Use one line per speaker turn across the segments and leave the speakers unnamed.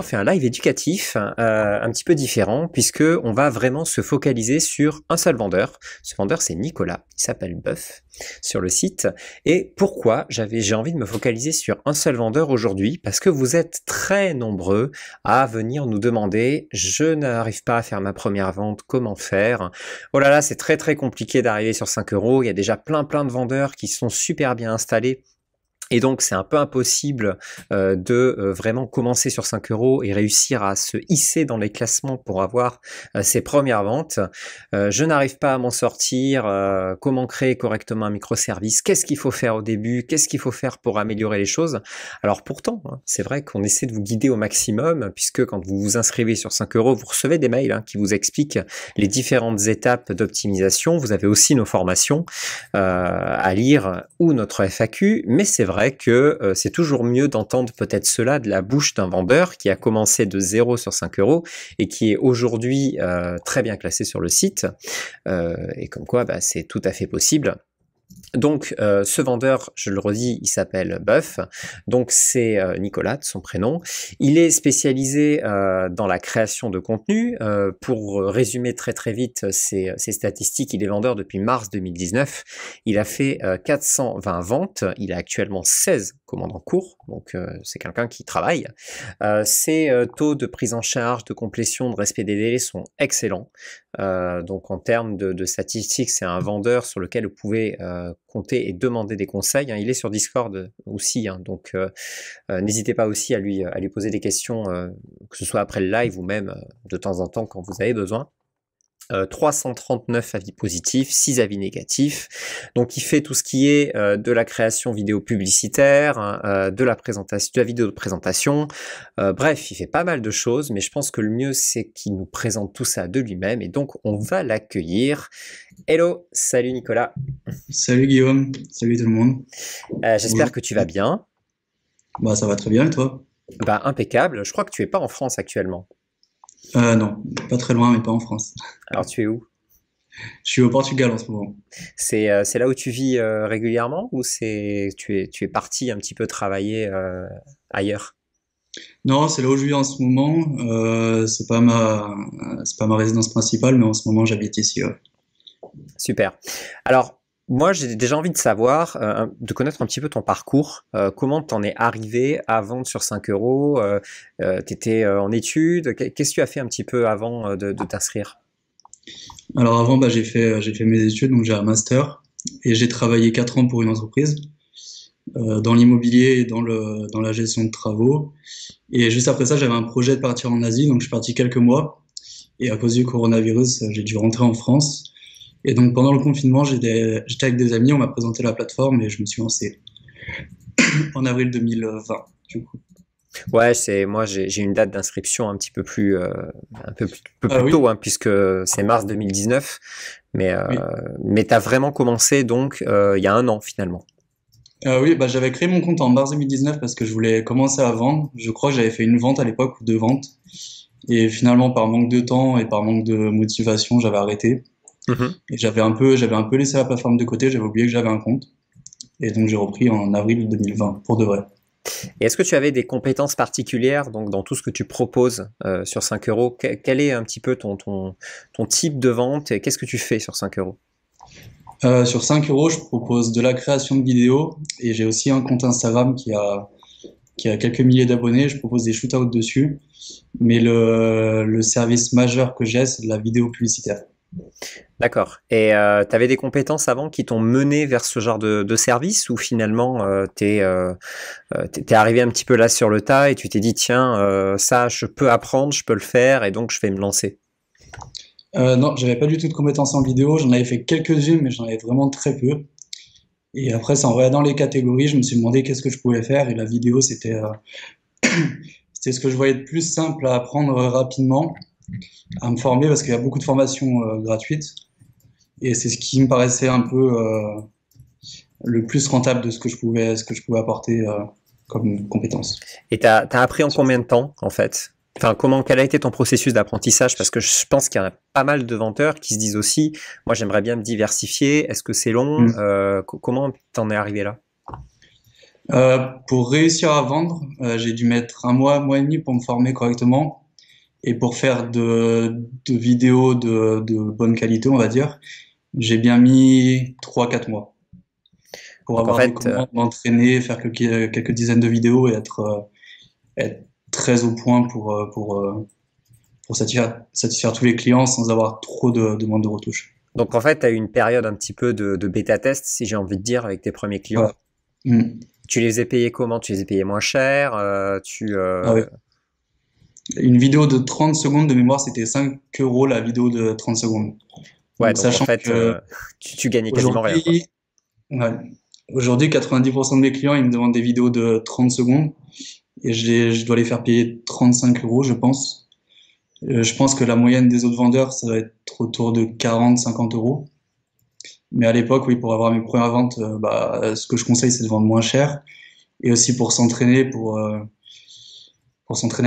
on fait un live éducatif un petit peu différent puisque on va vraiment se focaliser sur un seul vendeur. Ce vendeur, c'est Nicolas, il s'appelle Buff sur le site. Et pourquoi j'ai envie de me focaliser sur un seul vendeur aujourd'hui? Parce que vous êtes très nombreux à venir nous demander je n'arrive pas à faire ma première vente, comment faire? Oh là là, c'est très très compliqué d'arriver sur 5 euros. Il y a déjà plein de vendeurs qui sont super bien installés. Et donc, c'est un peu impossible de vraiment commencer sur 5 euros et réussir à se hisser dans les classements pour avoir ses premières ventes. Je n'arrive pas à m'en sortir. Comment créer correctement un microservice? Qu'est-ce qu'il faut faire au début? Qu'est-ce qu'il faut faire pour améliorer les choses? Alors pourtant, hein, c'est vrai qu'on essaie de vous guider au maximum, puisque quand vous vous inscrivez sur 5 euros, vous recevez des mails qui vous expliquent les différentes étapes d'optimisation. Vous avez aussi nos formations à lire ou notre FAQ, mais c'est vrai que c'est toujours mieux d'entendre peut-être cela de la bouche d'un vendeur qui a commencé de 0 sur 5 euros et qui est aujourd'hui très bien classé sur le site, et comme quoi c'est tout à fait possible. Donc, ce vendeur, je le redis, il s'appelle Buff. Donc, c'est Nicolas, de son prénom. Il est spécialisé dans la création de contenu. Pour résumer très vite ses statistiques, il est vendeur depuis mars 2019. Il a fait 420 ventes. Il a actuellement 16 commandes en cours. Donc, c'est quelqu'un qui travaille. Ses taux de prise en charge, de complétion, de respect des délais sont excellents. Donc, en termes de statistiques, c'est un vendeur sur lequel vous pouvez compter et demander des conseils. Il est sur Discord aussi, donc n'hésitez pas aussi à lui poser des questions, que ce soit après le live ou même de temps en temps quand vous avez besoin. 339 avis positifs, 6 avis négatifs. Donc il fait tout ce qui est de la création vidéo publicitaire, de la présentation, de la vidéo de présentation. Bref, il fait pas mal de choses, mais je pense que le mieux c'est qu'il nous présente tout ça de lui-même et donc on va l'accueillir. Hello, salut Nicolas.
Salut Guillaume, salut tout le monde.
J'espère
Bonjour.
que tu vas bien.
Bah ça va très bien et toi?
Impeccable. Je crois que tu es pas en France actuellement.
Non, pas très loin mais pas en France.
Alors tu es où?
Je suis au Portugal en ce moment.
C'est là où tu vis régulièrement ou tu es parti un petit peu travailler ailleurs?
Non, c'est là où je vis en ce moment. C'est pas ma résidence principale, mais en ce moment j'habite ici. Ouais.
Super. Alors, moi, j'ai déjà envie de savoir, de connaître un petit peu ton parcours. Comment t'en es arrivé à vendre sur 5 euros? T'étais en études? Qu'est-ce que tu as fait un petit peu avant de t'inscrire?
Alors avant, bah, j'ai fait mes études, donc j'ai un master et j'ai travaillé 4 ans pour une entreprise dans l'immobilier et dans la gestion de travaux. Et juste après ça, j'avais un projet de partir en Asie, donc je suis parti quelques mois. Et à cause du coronavirus, j'ai dû rentrer en France. Et donc pendant le confinement, j'étais avec des amis, on m'a présenté la plateforme et je me suis lancé en avril 2020, du coup.
Ouais, moi j'ai une date d'inscription un petit peu plus peu
Ah
plus
oui,
tôt, puisque c'est mars 2019. Mais
oui.
t'as vraiment commencé donc il y a un an finalement.
Oui, bah, j'avais créé mon compte en mars 2019 parce que je voulais commencer à vendre. Je crois que j'avais fait une vente à l'époque ou deux ventes. Et finalement, par manque de temps et par manque de motivation, j'avais arrêté.
Mhm.
Et j'avais un peu laissé la plateforme de côté, j'avais oublié que j'avais un compte. Et donc j'ai repris en avril 2020, pour de vrai.
Et est-ce que tu avais des compétences particulières donc dans tout ce que tu proposes sur 5 euros? Quel est un petit peu ton type de vente et qu'est-ce que tu fais sur 5 euros?
Sur 5 euros, je propose de la création de vidéos et j'ai aussi un compte Instagram qui a quelques milliers d'abonnés. Je propose des shootouts dessus. Mais le service majeur que j'ai, c'est de la vidéo publicitaire.
D'accord. Et tu avais des compétences avant qui t'ont mené vers ce genre de service ou finalement t'es arrivé un petit peu là sur le tas et tu t'es dit tiens ça je peux apprendre, je peux le faire et donc je vais me lancer.
Non, j'avais pas du tout de compétences en vidéo. J'en avais fait quelques-unes, mais j'en avais vraiment très peu. Et après, c'est en regardant les catégories, je me suis demandé qu'est-ce que je pouvais faire. Et la vidéo, c'était ce que je voyais de plus simple à apprendre rapidement, à me former, parce qu'il y a beaucoup de formations gratuites. Et c'est ce qui me paraissait un peu le plus rentable de ce que je pouvais apporter comme compétences.
Et t'as appris en combien de temps en fait? Enfin, quel a été ton processus d'apprentissage? Parce que je pense qu'il y en a pas mal de vendeurs qui se disent aussi, moi j'aimerais bien me diversifier. Est-ce que c'est long?
Mm.
Comment t'en es arrivé là?
Pour réussir à vendre, j'ai dû mettre un mois et demi pour me former correctement. Et pour faire de vidéos de bonne qualité, on va dire, j'ai bien mis 3 4 mois pour
Donc en
avoir des
fait,
commandes, m'entraîner, faire quelques dizaines de vidéos et être très au point pour satisfaire tous les clients sans avoir trop de demandes de retouches.
tu as eu une période un petit peu de bêta-test, si j'ai envie de dire, avec tes premiers clients.
Voilà. Mm.
Tu les as payés comment? Tu les as payés moins cher?
Ah ouais. Une vidéo de 30 secondes de mémoire, c'était 5 € la vidéo de 30 secondes.
Ouais,
Donc,
donc en
sachant
fait,
que
tu gagnais quasiment rien, quoi.
aujourd'hui, ouais, aujourd'hui, 90% de mes clients, ils me demandent des vidéos de 30 secondes et je dois les faire payer 35 €, je pense. Je pense que la moyenne des autres vendeurs, ça va être autour de 40 50 €. Mais à l'époque, oui, pour avoir mes premières ventes, ce que je conseille, c'est de vendre moins cher et aussi pour s'entraîner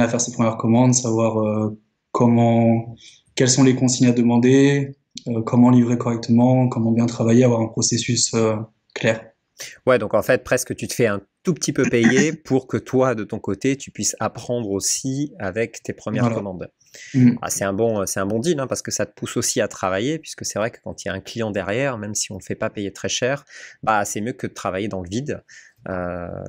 à faire ses premières commandes, savoir comment, quelles sont les consignes à demander, comment livrer correctement, comment bien travailler, avoir un processus clair.
Ouais, donc en fait, presque tu te fais un tout petit peu payer pour que toi, de ton côté, tu puisses apprendre aussi avec tes premières
Voilà.
commandes.
Mm.
Ah, c'est un bon deal, hein, parce que ça te pousse aussi à travailler, puisque c'est vrai que quand il y a un client derrière, même si on ne le fait pas payer très cher, bah, c'est mieux que de travailler dans le vide.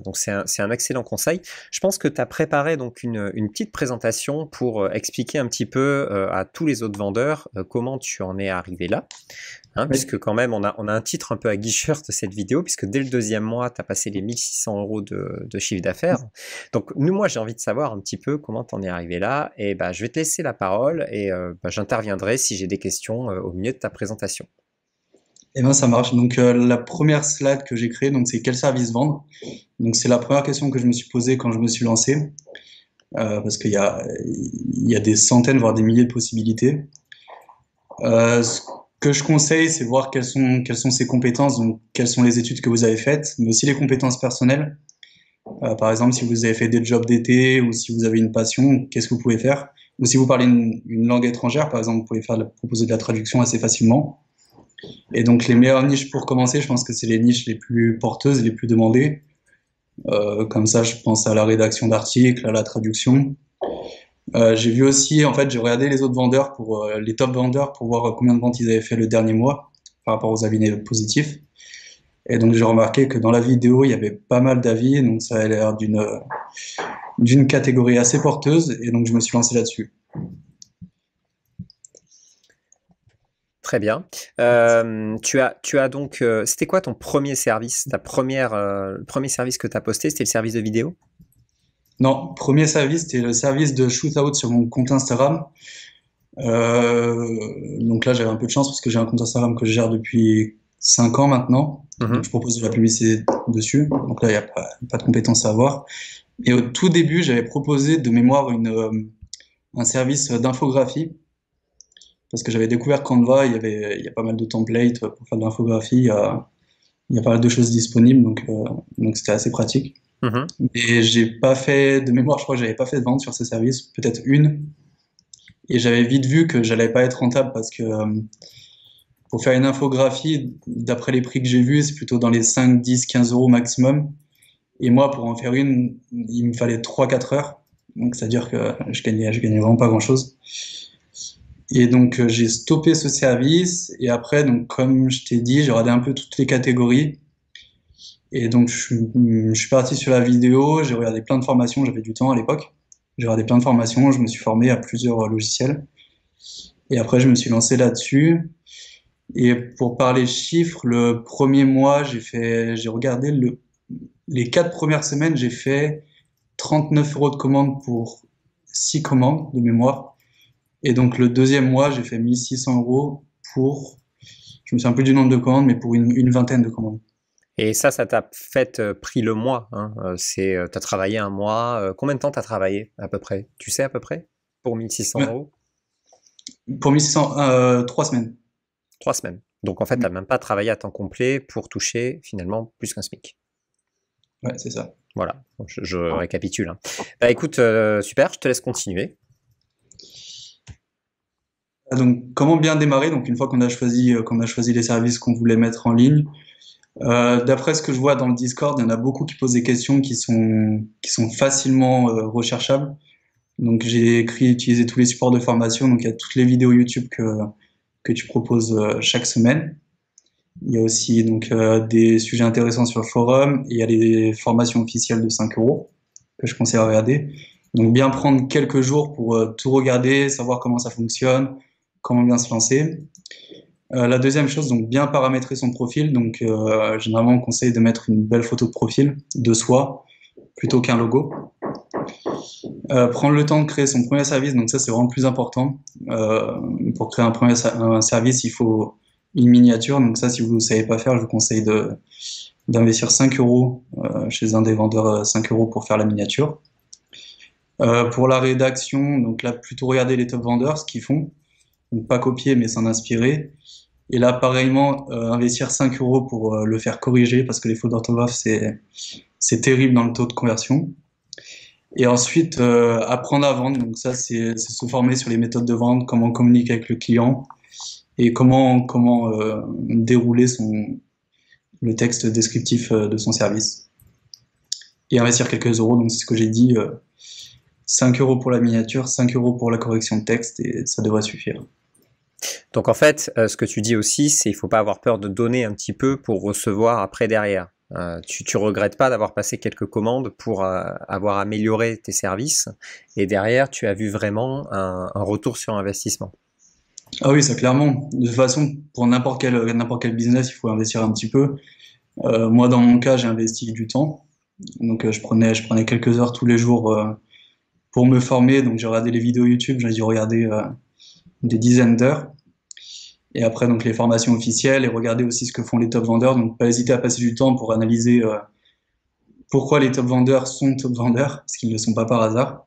Donc c'est un excellent conseil. Je pense que tu as préparé donc une petite présentation pour expliquer un petit peu à tous les autres vendeurs comment tu en es arrivé là. Hein,
Oui.
puisque quand même, on a un titre un peu aguicheur de cette vidéo, puisque dès le deuxième mois, tu as passé les 1 600 € de chiffre d'affaires. Donc, moi, j'ai envie de savoir un petit peu comment tu en es arrivé là. Et bah, je vais te laisser la parole et j'interviendrai si j'ai des questions au milieu de ta présentation.
Eh bien, ça marche. Donc, la première slide que j'ai créée, donc, c'est quel service vendre. Donc, c'est la première question que je me suis posée quand je me suis lancé, parce il y a des centaines, voire des milliers de possibilités. Ce que je conseille, c'est voir quelles sont ses compétences, donc quelles sont les études que vous avez faites, mais aussi les compétences personnelles. Par exemple, si vous avez fait des jobs d'été ou si vous avez une passion, qu'est-ce que vous pouvez faire? Ou si vous parlez une langue étrangère, par exemple, vous pouvez proposer de la traduction assez facilement. Et donc, les meilleures niches pour commencer, je pense que c'est les niches les plus porteuses, les plus demandées. Comme ça, je pense à la rédaction d'articles, à la traduction. J'ai vu aussi, en fait, j'ai regardé les autres vendeurs les top vendeurs pour voir combien de ventes ils avaient fait le dernier mois par rapport aux avis positifs. Et donc, j'ai remarqué que dans la vidéo, il y avait pas mal d'avis, donc ça a l'air d'une catégorie assez porteuse, et donc je me suis lancé là-dessus.
Très bien. Tu as donc, c'était quoi ton premier service, le premier service que tu as posté, c'était le service de vidéo?
Non, premier service, c'était le service de shootout sur mon compte Instagram. Donc là, j'avais un peu de chance parce que j'ai un compte Instagram que je gère depuis 5 ans maintenant. Donc je
Mhm.
propose de la publicité dessus. Donc là, il n'y a pas de compétences à avoir. Et au tout début, j'avais proposé de mémoire un service d'infographie parce que j'avais découvert Canva, il y a pas mal de templates pour faire de l'infographie, il y a pas mal de choses disponibles, donc c'était assez pratique.
Mhm.
Et j'ai pas fait de mémoire, je crois que j'avais pas fait de vente sur ce service, peut-être une. Et j'avais vite vu que j'allais pas être rentable parce que pour faire une infographie, d'après les prix que j'ai vus, c'est plutôt dans les 5, 10, 15 € maximum. Et moi, pour en faire une, il me fallait 3 4 heures. Donc, c'est-à-dire que je gagnais vraiment pas grand-chose. Et donc, j'ai stoppé ce service. Et après, donc, comme je t'ai dit, j'ai regardé un peu toutes les catégories. Et donc, je suis parti sur la vidéo. J'ai regardé plein de formations. J'avais du temps à l'époque. J'ai regardé plein de formations. Je me suis formé à plusieurs logiciels. Et après, je me suis lancé là-dessus. Et pour parler chiffres, le premier mois, j'ai regardé les 4 premières semaines, j'ai fait 39 € de commande pour 6 commandes de mémoire. Et donc le deuxième mois, j'ai fait 1 600 € pour, je me souviens plus du nombre de commandes, mais pour une vingtaine de commandes.
Et ça t'a fait pris le mois, hein. T'as travaillé un mois. Combien de temps t'as travaillé à peu près? Tu sais à peu près? Pour 1600
Ouais,
euros?
pour 1600, 3 semaines.
3 semaines. Donc en fait, t'as même pas travaillé à temps complet pour toucher finalement plus qu'un SMIC.
Ouais, c'est ça.
Voilà, je récapitule, hein. Bah écoute, super, je te laisse continuer.
Donc, comment bien démarrer? Donc, une fois qu'on a choisi les services qu'on voulait mettre en ligne, D'après ce que je vois dans le Discord, il y en a beaucoup qui posent des questions qui sont facilement recherchables. Donc j'ai utilisé tous les supports de formation, donc il y a toutes les vidéos YouTube que tu proposes chaque semaine. Il y a aussi donc des sujets intéressants sur le forum, et il y a les formations officielles de 5 euros que je conseille à regarder. Donc bien prendre quelques jours pour tout regarder, savoir comment ça fonctionne, comment bien se lancer. La deuxième chose, donc bien paramétrer son profil. Donc généralement on conseille de mettre une belle photo de profil de soi plutôt qu'un logo. Prendre le temps de créer son premier service, donc ça c'est vraiment le plus important. Pour créer un service, il faut une miniature. Donc ça, si vous ne savez pas faire, je vous conseille d'investir 5 euros chez un des vendeurs, 5 euros pour faire la miniature. Pour la rédaction, donc là plutôt regarder les top vendeurs, ce qu'ils font. Donc pas copier mais s'en inspirer. Et là pareillement, investir 5 euros pour le faire corriger, parce que les fautes d'orthographe c'est terrible dans le taux de conversion. Et ensuite, apprendre à vendre. Donc ça, c'est se former sur les méthodes de vente, comment communiquer avec le client et comment dérouler le texte descriptif de son service. Et investir quelques euros, donc c'est ce que j'ai dit, 5 euros pour la miniature, 5 euros pour la correction de texte, et ça devrait suffire.
Donc en fait, ce que tu dis aussi, c'est qu'il ne faut pas avoir peur de donner un petit peu pour recevoir après derrière. Tu regrettes pas d'avoir passé quelques commandes pour avoir amélioré tes services, et derrière tu as vu vraiment un retour sur investissement.
Ah oui, ça clairement. De toute façon, pour n'importe quel business, il faut investir un petit peu. Moi, dans mon cas, j'ai investi du temps. Donc je prenais quelques heures tous les jours pour me former. Donc j'ai regardé les vidéos YouTube, j'ai dû regarder des dizaines d'heures. Et après, donc les formations officielles, et regarder aussi ce que font les top vendeurs. Donc pas hésiter à passer du temps pour analyser pourquoi les top vendeurs sont top vendeurs, parce qu'ils ne le sont pas par hasard.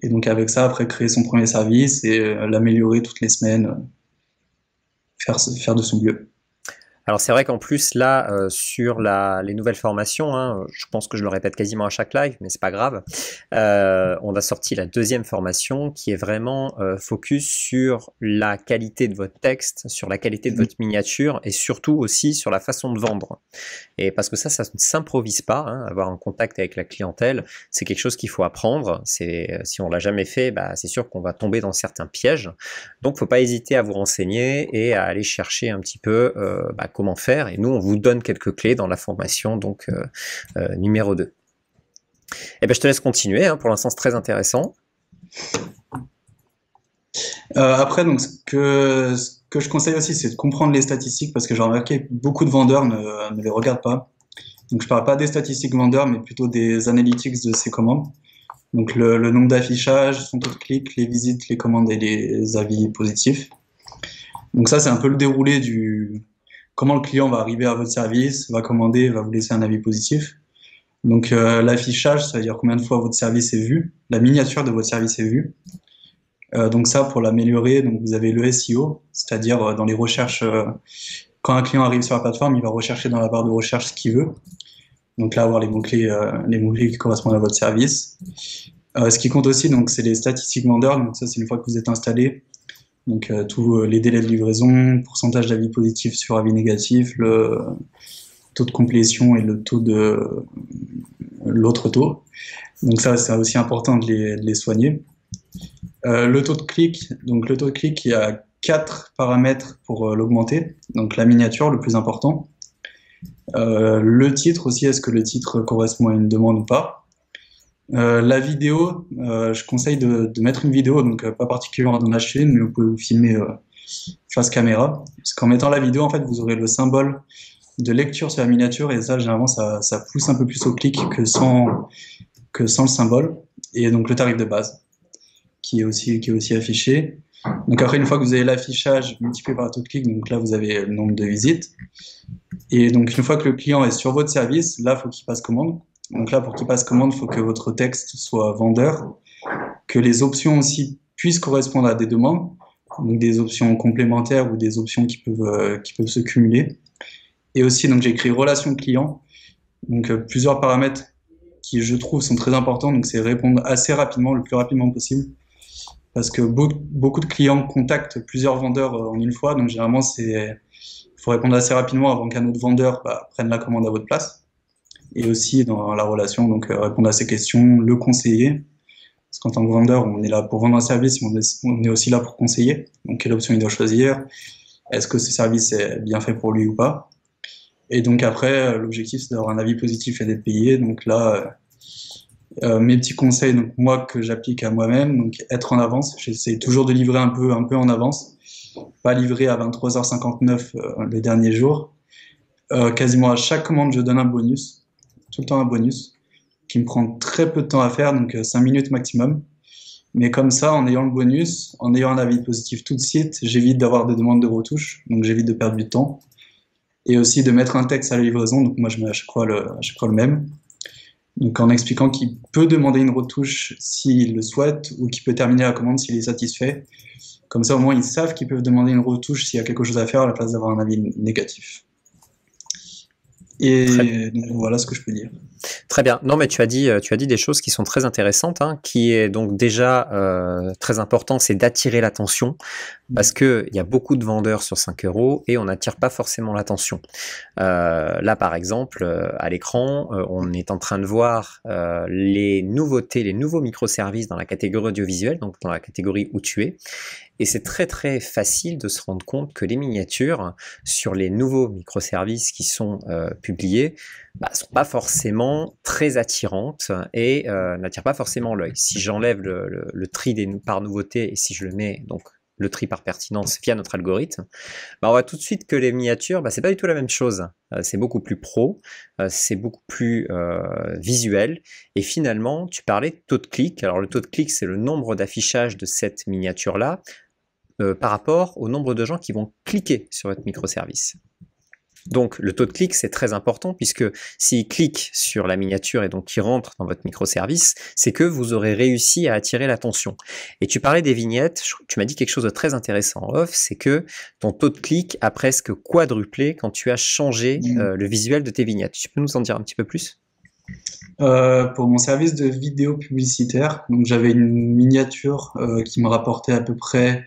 Et donc avec ça, après, créer son premier service et l'améliorer toutes les semaines, faire de son mieux.
Alors c'est vrai qu'en plus là, sur les nouvelles formations, hein, je pense que je le répète quasiment à chaque live, mais c'est pas grave, on a sorti la deuxième formation qui est vraiment focus sur la qualité de votre texte, sur la qualité de votre miniature, et surtout aussi sur la façon de vendre. Et parce que ça ne s'improvise pas, hein, avoir un contact avec la clientèle, c'est quelque chose qu'il faut apprendre. Si on l'a jamais fait, bah, c'est sûr qu'on va tomber dans certains pièges. Donc faut pas hésiter à vous renseigner et à aller chercher un petit peu comment faire, et nous on vous donne quelques clés dans la formation donc numéro 2. Et ben je te laisse continuer, hein, pour l'instant c'est très intéressant.
Après, donc ce que je conseille aussi, c'est de comprendre les statistiques, parce que j'ai remarqué que beaucoup de vendeurs ne les regardent pas. Donc je parle pas des statistiques vendeurs, mais plutôt des analytics de ces commandes. Donc le nombre d'affichages, son taux de clic, les visites, les commandes et les avis positifs. Donc ça, c'est un peu le déroulé comment le client va arriver à votre service, va commander, va vous laisser un avis positif. Donc l'affichage, ça veut dire combien de fois votre service est vu, la miniature de votre service est vue. Donc ça, pour l'améliorer, donc vous avez le SEO, c'est-à-dire dans les recherches, quand un client arrive sur la plateforme, il va rechercher dans la barre de recherche ce qu'il veut. Donc là, avoir les mots-clés qui correspondent à votre service. Ce qui compte aussi, donc, c'est les statistiques vendeurs. Donc ça, c'est une fois que vous êtes installé. Donc tous les délais de livraison, pourcentage d'avis positifs sur avis négatifs, le taux de complétion et le taux de l'autre taux. Donc ça, c'est aussi important de les soigner. Le taux de clic, donc le taux de clic, il y a 4 paramètres pour l'augmenter. Donc la miniature, le plus important. Le titre aussi, est-ce que le titre correspond à une demande ou pas. La vidéo, je conseille de mettre une vidéo, donc pas particulièrement dans la chaîne, mais vous pouvez vous filmer face caméra. Parce qu'en mettant la vidéo, en fait, vous aurez le symbole de lecture sur la miniature, et ça, généralement, ça pousse un peu plus au clic que sans le symbole. Et donc le tarif de base, qui est aussi affiché. Donc après, une fois que vous avez l'affichage multiplié par le taux de clic, donc là, vous avez le nombre de visites. Et donc, une fois que le client est sur votre service, là, il faut qu'il passe commande. Donc là, pour qu'il passe commande, il faut que votre texte soit vendeur, que les options aussi puissent correspondre à des demandes, donc des options complémentaires ou des options qui peuvent se cumuler. Et aussi, donc j'ai écrit relation client, donc plusieurs paramètres qui, je trouve, sont très importants. Donc c'est répondre assez rapidement, le plus rapidement possible, parce que beaucoup de clients contactent plusieurs vendeurs en une fois. Donc généralement, faut répondre assez rapidement avant qu'un autre vendeur prenne la commande à votre place. Et aussi dans la relation, donc répondre à ces questions, le conseiller. Parce qu'en tant que vendeur, on est là pour vendre un service, mais on est aussi là pour conseiller. Donc quelle option il doit choisir? Est-ce que ce service est bien fait pour lui ou pas? Et donc après, l'objectif c'est d'avoir un avis positif et d'être payé. Donc là, mes petits conseils, donc moi que j'applique à moi-même, donc être en avance. J'essaie toujours de livrer un peu en avance, pas livrer à 23h59 les derniers jours. Quasiment à chaque commande, je donne un bonus, tout le temps un bonus, qui me prend très peu de temps à faire, donc 5 minutes maximum. Mais comme ça, en ayant le bonus, en ayant un avis positif tout de suite, j'évite d'avoir des demandes de retouches, donc j'évite de perdre du temps. Et aussi de mettre un texte à la livraison, donc moi je mets à chaque fois le même. Donc en expliquant qu'il peut demander une retouche s'il le souhaite, ou qu'il peut terminer la commande s'il est satisfait. Comme ça, au moins, ils savent qu'ils peuvent demander une retouche s'il y a quelque chose à faire à la place d'avoir un avis négatif. Et donc, voilà ce que je peux dire.
Très bien. Non, mais tu as dit des choses qui sont très intéressantes, hein, qui est donc déjà très important, c'est d'attirer l'attention, parce que il y a beaucoup de vendeurs sur 5 € et on n'attire pas forcément l'attention. Là, par exemple, à l'écran, on est en train de voir les nouveautés, les nouveaux microservices dans la catégorie audiovisuelle, donc dans la catégorie où tu es. Et c'est très très facile de se rendre compte que les miniatures sur les nouveaux microservices qui sont publiés sont pas forcément très attirantes et n'attirent pas forcément l'œil. Si j'enlève le tri par nouveauté et si je le mets donc le tri par pertinence via notre algorithme, on voit tout de suite que les miniatures, c'est pas du tout la même chose. C'est beaucoup plus pro, c'est beaucoup plus visuel. Et finalement, tu parlais de taux de clic. Alors le taux de clic, c'est le nombre d'affichages de cette miniature-là par rapport au nombre de gens qui vont cliquer sur votre microservice. Donc le taux de clic c'est très important puisque s'ils cliquent sur la miniature et donc qu'ils rentrent dans votre microservice, c'est que vous aurez réussi à attirer l'attention. Et tu parlais des vignettes, tu m'as dit quelque chose de très intéressant en off, c'est que ton taux de clic a presque quadruplé quand tu as changé le visuel de tes vignettes. Tu peux nous en dire un petit peu plus ?
Pour mon service de vidéo publicitaire, donc j'avais une miniature qui me rapportait à peu près,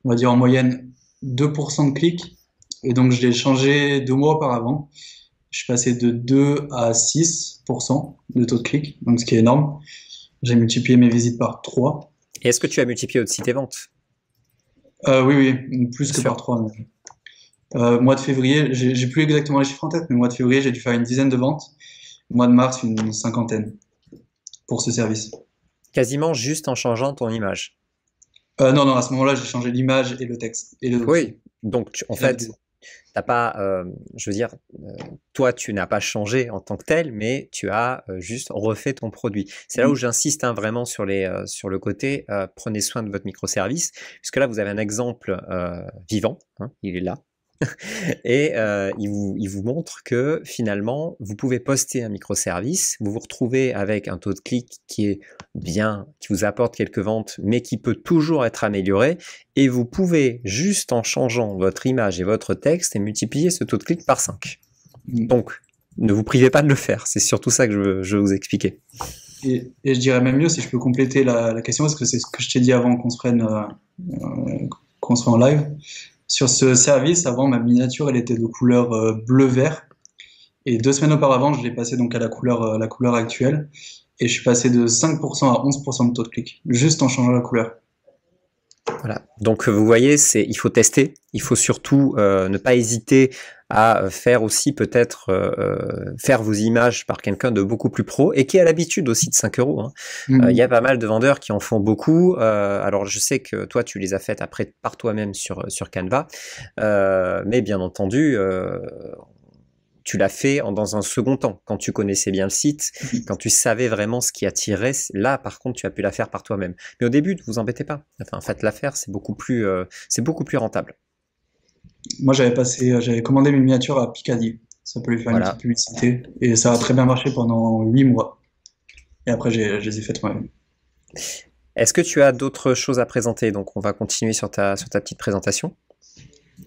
on va dire en moyenne 2% de clics. Et donc, je l'ai changé 2 mois auparavant. Je suis passé de 2 à 6% de taux de clic, donc ce qui est énorme. J'ai multiplié mes visites par 3.
Et est-ce que tu as multiplié aussi tes ventes?
Oui, plus que par 3. Mois de février, j'ai plus exactement les chiffres en tête, mais mois de février, j'ai dû faire une dizaine de ventes. Mois de mars, une cinquantaine pour ce service.
Quasiment juste en changeant ton image?
Non, à ce moment-là, j'ai changé l'image et le texte. Et
oui, donc en fait... T'as pas, je veux dire, toi tu n'as pas changé en tant que tel, mais tu as juste refait ton produit. C'est là où j'insiste vraiment sur le côté prenez soin de votre microservice, puisque là vous avez un exemple vivant, hein, il est là. Et il vous montre que finalement, vous pouvez poster un microservice, vous vous retrouvez avec un taux de clic qui est bien, qui vous apporte quelques ventes, mais qui peut toujours être amélioré. Et vous pouvez, juste en changeant votre image et votre texte, et multiplier ce taux de clic par 5. Donc, ne vous privez pas de le faire. C'est surtout ça que je veux vous expliquer.
Et je dirais même mieux, si je peux compléter la question, parce que c'est ce que je t'ai dit avant qu'on se soit en live. Sur ce service, avant, ma miniature, elle était de couleur bleu-vert. Et 2 semaines auparavant, je l'ai passée donc à la couleur actuelle. Et je suis passé de 5% à 11% de taux de clic, juste en changeant la couleur.
Voilà. Donc vous voyez, il faut tester. Il faut surtout ne pas hésiter à faire aussi peut-être faire vos images par quelqu'un de beaucoup plus pro et qui a l'habitude aussi de 5 €. Hein. Y a pas mal de vendeurs qui en font beaucoup. Alors je sais que toi tu les as faites après par toi-même sur Canva, mais bien entendu tu l'as fait dans un second temps, quand tu connaissais bien le site, quand tu savais vraiment ce qui attirait. Là, par contre, tu as pu la faire par toi-même. Mais au début, ne vous embêtez pas. Enfin, faites-la faire, c'est beaucoup plus rentable.
Moi, j'avais commandé mes miniatures à Picardie. Ça peut lui faire une petite publicité. Et ça a très bien marché pendant 8 mois. Et après, je les ai faites moi-même.
Est-ce que tu as d'autres choses à présenter? Donc, on va continuer sur ta petite présentation.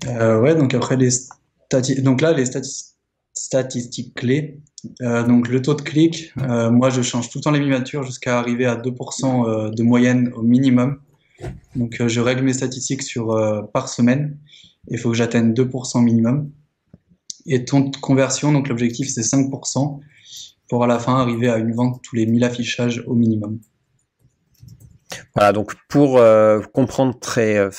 Ouais, donc après, les statistiques clés. Donc le taux de clic, moi je change tout le temps les miniatures jusqu'à arriver à 2% de moyenne au minimum. Donc je règle mes statistiques par semaine. il faut que j'atteigne 2% minimum. Et ton de conversion, donc l'objectif c'est 5% pour à la fin arriver à une vente tous les 1000 affichages au minimum.
Voilà, donc pour comprendre très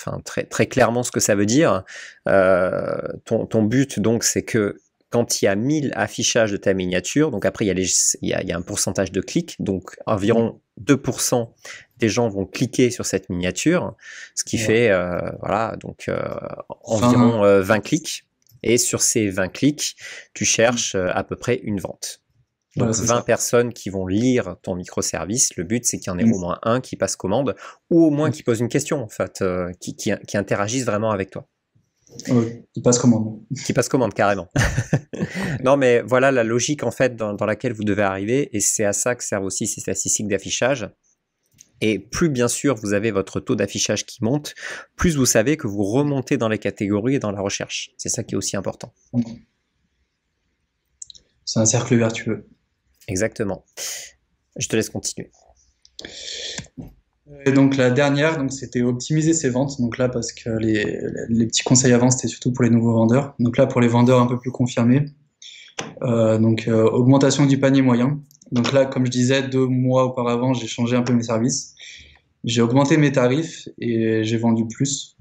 clairement ce que ça veut dire, ton but donc c'est que quand il y a 1000 affichages de ta miniature, donc après il y a un pourcentage de clics, donc environ 2% des gens vont cliquer sur cette miniature, ce qui fait environ 20 clics. Et sur ces 20 clics, tu cherches à peu près une vente. Donc 20 personnes qui vont lire ton microservice, le but c'est qu'il y en ait au moins un qui passe commande, ou au moins qui pose une question, en fait, qui interagisse vraiment avec toi.
Qui passe commande.
Qui passe commande, carrément. Non, mais voilà la logique en fait dans laquelle vous devez arriver, et c'est à ça que servent aussi ces statistiques d'affichage. Et plus bien sûr vous avez votre taux d'affichage qui monte, plus vous savez que vous remontez dans les catégories et dans la recherche. C'est ça qui est aussi important.
C'est un cercle vertueux.
Exactement. Je te laisse continuer.
Et donc la dernière, donc c'était optimiser ses ventes. Donc là, parce que les petits conseils avant, c'était surtout pour les nouveaux vendeurs. Donc là, pour les vendeurs un peu plus confirmés, augmentation du panier moyen. Donc là, comme je disais, 2 mois auparavant, j'ai changé un peu mes services. J'ai augmenté mes tarifs et j'ai vendu plus.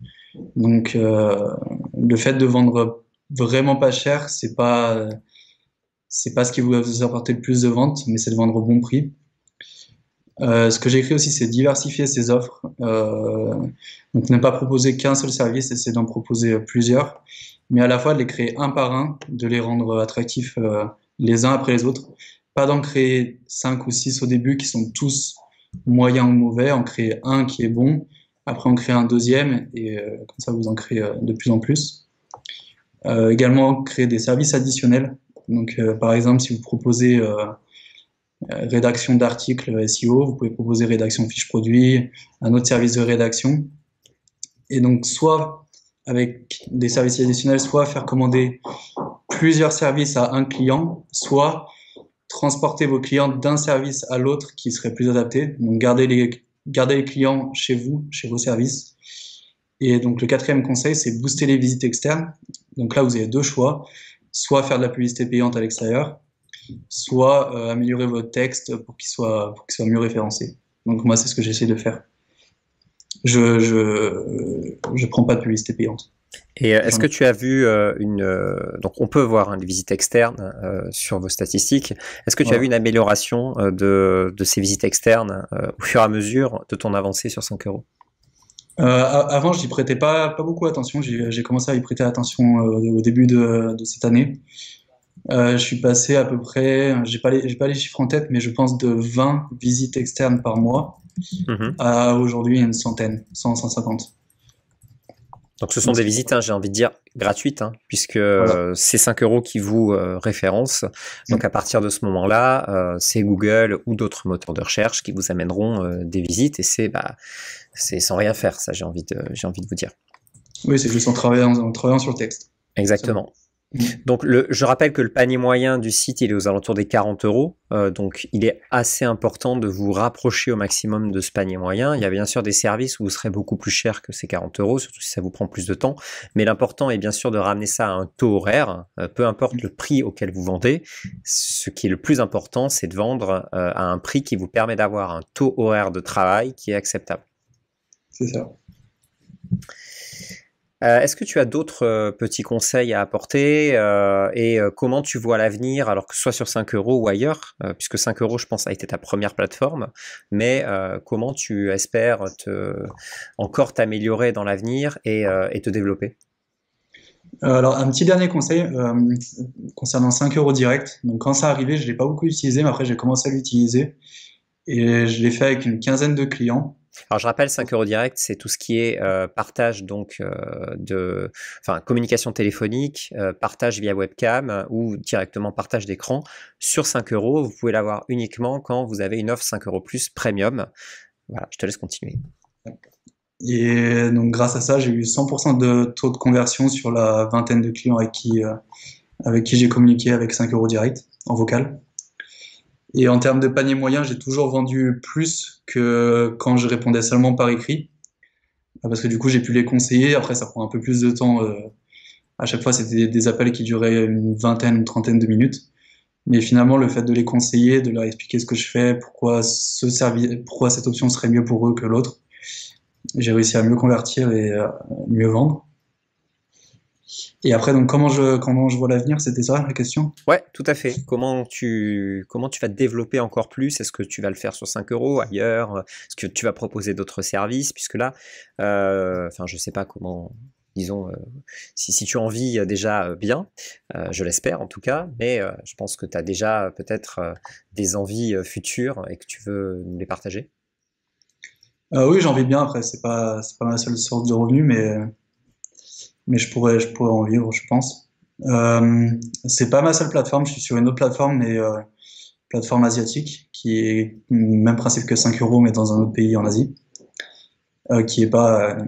Donc le fait de vendre vraiment pas cher, c'est pas ce qui va vous apporter le plus de ventes, mais c'est de vendre au bon prix. Ce que j'ai écrit aussi, c'est diversifier ses offres. Donc ne pas proposer qu'un seul service, essayer d'en proposer plusieurs, mais à la fois de les créer un par un, de les rendre attractifs les uns après les autres. Pas d'en créer 5 ou 6 au début qui sont tous moyens ou mauvais, en créer un qui est bon, après en créer un deuxième, et comme ça vous en créez de plus en plus. Également créer des services additionnels. Donc par exemple, si vous proposez rédaction d'articles SEO, vous pouvez proposer rédaction fiche produit, un autre service de rédaction. Et donc, soit avec des services additionnels, soit faire commander plusieurs services à un client, soit transporter vos clients d'un service à l'autre qui serait plus adapté. Donc, garder les clients chez vous, chez vos services. Et donc, le quatrième conseil, c'est booster les visites externes. Donc là, vous avez 2 choix. Soit faire de la publicité payante à l'extérieur, soit améliorer votre texte pour qu'il soit mieux référencé. Donc moi, c'est ce que j'essaie de faire. Je prends pas de publicité payante.
Et est-ce que tu as vu donc on peut voir les visites externes sur vos statistiques. Est-ce que tu as vu une amélioration de ces visites externes au fur et à mesure de ton avancée sur 5 euros?
Avant, je n'y prêtais pas beaucoup attention. J'ai commencé à y prêter attention au début de cette année. Je suis passé à peu près, j'ai pas les chiffres en tête, mais je pense de 20 visites externes par mois à aujourd'hui une centaine, 100, 150.
Donc ce sont des visites, j'ai envie de dire, gratuites, puisque c'est 5 euros qui vous référencent. Donc à partir de ce moment-là, c'est Google ou d'autres moteurs de recherche qui vous amèneront des visites, et c'est sans rien faire, ça j'ai envie de vous dire.
Oui, c'est juste en travaillant sur le texte.
Exactement. Donc je rappelle que le panier moyen du site il est aux alentours des 40 euros, donc il est assez important de vous rapprocher au maximum de ce panier moyen. Il y a bien sûr des services où vous serez beaucoup plus cher que ces 40 euros, surtout si ça vous prend plus de temps, mais l'important est bien sûr de ramener ça à un taux horaire, peu importe le prix auquel vous vendez. Ce qui est le plus important, c'est de vendre à un prix qui vous permet d'avoir un taux horaire de travail qui est acceptable.
C'est ça.
Est-ce que tu as d'autres petits conseils à apporter et comment tu vois l'avenir, alors que ce soit sur 5 euros ou ailleurs, puisque 5 euros, je pense, a été ta première plateforme, mais comment tu espères encore t'améliorer dans l'avenir et te développer?
Alors, un petit dernier conseil concernant 5 euros direct. Donc, quand ça arrivait, je ne l'ai pas beaucoup utilisé, mais après, j'ai commencé à l'utiliser et je l'ai fait avec une quinzaine de clients.
Alors je rappelle, 5 euros direct, c'est tout ce qui est partage communication téléphonique, partage via webcam ou directement partage d'écran. Sur 5 euros, vous pouvez l'avoir uniquement quand vous avez une offre 5 euros plus premium. Voilà, je te laisse continuer.
Et donc grâce à ça, j'ai eu 100% de taux de conversion sur la vingtaine de clients avec qui j'ai communiqué avec 5 euros direct en vocal. Et en termes de panier moyen, j'ai toujours vendu plus que quand je répondais seulement par écrit. parce que du coup, j'ai pu les conseiller. Après, ça prend un peu plus de temps. À chaque fois, c'était des appels qui duraient une vingtaine, une trentaine de minutes. Mais finalement, le fait de les conseiller, de leur expliquer ce que je fais, pourquoi cette option serait mieux pour eux que l'autre, j'ai réussi à mieux convertir et mieux vendre. Et après, donc, comment je vois l'avenir, c'était ça la question?
Ouais, tout à fait. Comment tu vas te développer encore plus? Est-ce que tu vas le faire sur 5 euros ailleurs? Est-ce que tu vas proposer d'autres services? Puisque là, enfin, je sais pas comment, disons, si tu en vis déjà bien, je l'espère en tout cas, mais je pense que tu as déjà peut-être des envies futures et que tu veux nous les partager.
Oui, j'en vis bien. Après, c'est pas ma seule source de revenus, mais je pourrais en vivre, je pense. Euh, c'est pas ma seule plateforme. Je suis sur une autre plateforme, mais plateforme asiatique, qui est même principe que 5 euros, mais dans un autre pays en Asie, euh, qui est pas euh,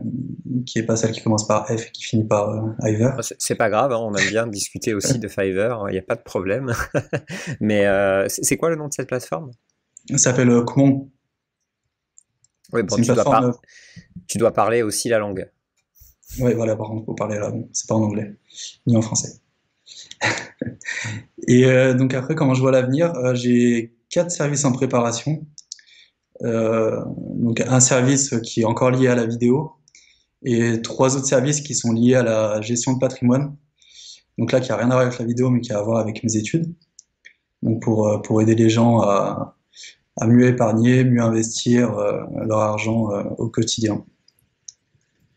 qui est pas celle qui commence par F et qui finit par Iver.
C'est pas grave, hein, on aime bien discuter aussi de Fiverr, il n'y a pas de problème. Mais c'est quoi le nom de cette plateforme?
Ça s'appelle Kumon.
Oui, bon,
C'est une plateforme.
tu dois parler aussi la langue.
Ouais, voilà, par contre, faut parler là. Bon, c'est pas en anglais, ni en français. Et donc après, comment je vois l'avenir, j'ai 4 services en préparation. Donc un service qui est encore lié à la vidéo et 3 autres services qui sont liés à la gestion de patrimoine. Donc là, qui a rien à voir avec la vidéo, mais qui a à voir avec mes études. Donc pour aider les gens à mieux épargner, mieux investir leur argent au quotidien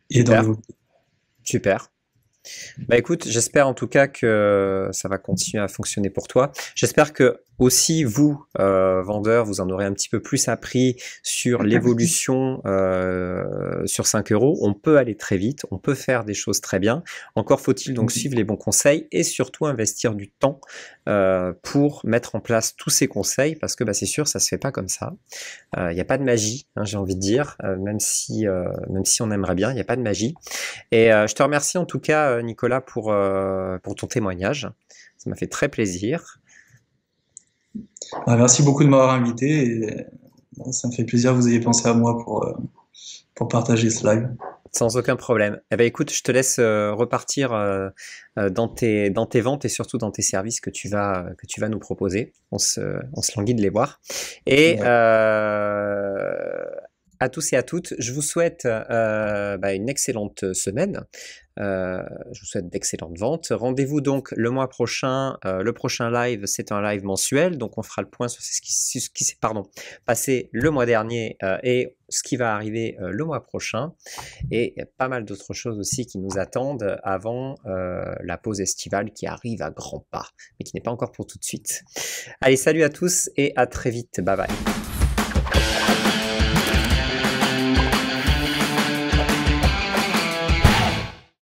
et dans
Super,
l'immobilier.
super. Bah écoute, j'espère en tout cas que ça va continuer à fonctionner pour toi. J'espère que aussi vous, vendeurs, vous en aurez un petit peu plus appris sur l'évolution sur 5 euros. On peut aller très vite, on peut faire des choses très bien. Encore faut-il donc suivre les bons conseils et surtout investir du temps pour mettre en place tous ces conseils parce que bah, c'est sûr, ça se fait pas comme ça. Il n'y a pas de magie, hein, j'ai envie de dire, même si on aimerait bien, il n'y a pas de magie. Et je te remercie en tout cas, Nicolas, pour ton témoignage. Ça m'a fait très plaisir.
Merci beaucoup de m'avoir invité et ça me fait plaisir que vous ayez pensé à moi pour partager ce live.
Sans aucun problème. Eh ben, écoute, je te laisse repartir dans tes ventes et surtout dans tes services que tu vas nous proposer. On se languit de les voir. Et
Ouais.
à tous et à toutes, je vous souhaite bah, une excellente semaine. Je vous souhaite d'excellentes ventes. Rendez-vous donc le mois prochain. Le prochain live, c'est un live mensuel. Donc, on fera le point sur ce qui s'est passé le mois dernier et ce qui va arriver le mois prochain. Et il y a pas mal d'autres choses aussi qui nous attendent avant la pause estivale qui arrive à grands pas, mais qui n'est pas encore pour tout de suite. Allez, salut à tous et à très vite. Bye bye.